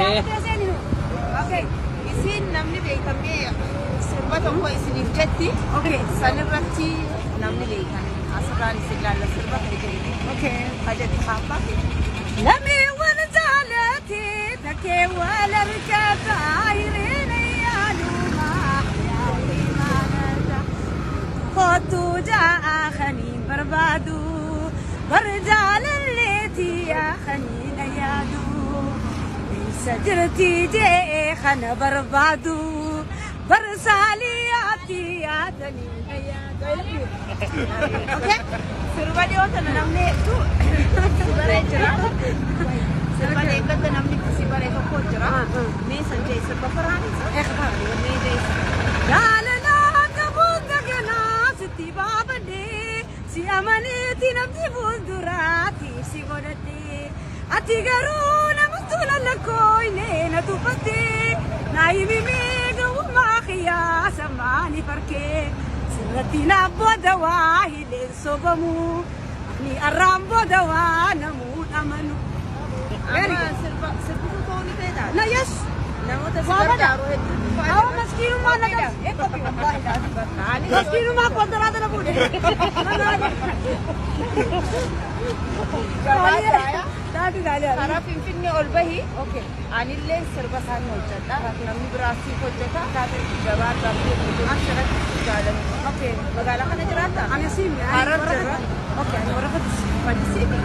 Okay. Isin namni beekamee sirba tokko isiniif jetti. Okay. Sanirratti namni beekan asirraan isin laalla sirba kan jedhe. Okay. Hajati habbaa لمي ورجالتي تكي ولا ركبت عيرين يالوما يا إيمانا خدو جاء خنين بربادو برجال الليتي يا خنين يادو سجرتي جي خنا بربادو برسالياتي يا دنين يادو Okay. Sirba dhiyoota namni hedduu sibaree jira. Sirba eeggata namni sibaree tokko jira. Mee san jee sirba faraanisa. Mee jee jaalala qabuudha ganaa sitti baafadhee si amaniiti namni fuulduraatti si godhadhee ati garuu nama tuula lakkooyne na tuffattee na himimee gawummaa qiyaasa maani farkee sirratti na booda waa hileen sobamu ni arraan booda waa namuun amanu. amma sirbituu ta'uu ni ta'edha. Na yes. Namoota si gargaaru hedduu Awa maskiinummaa nagas. Eekofi wallahi laati. Maskiinummaa kontiraata na fuudhe. Taati gaaliyaa. karaa Finfinnee ol bahi. Okay. Anillee sirba isaanii hojjedha. Namni biraasiif hojjeta. Gabaa baay'ee asirratti jaalatu. Okay. Magaalaa kana jiraata. Ani siimi. Harar jira. Okay. Ani warra fatis. Fadisiiti.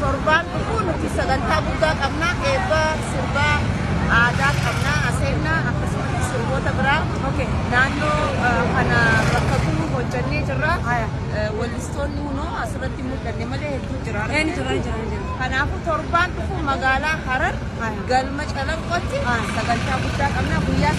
Torbaan dhufuu nuti sagantaa guddaa qabna. Eebba sirbaa aadaa qabna. Aseenaa akkasumas sirboota biraa. Okay. Naannoo kana bakka bu'uu hojjannee jirra. Haya. Wallistoonni hunoo asirratti mul'anne malee hedduu jira. Ni jira. Kanaafuu torbaan dhufu magaalaa Harar Haya. galma Calanqootti Haya. sagantaa guddaa qabna. Guyyaa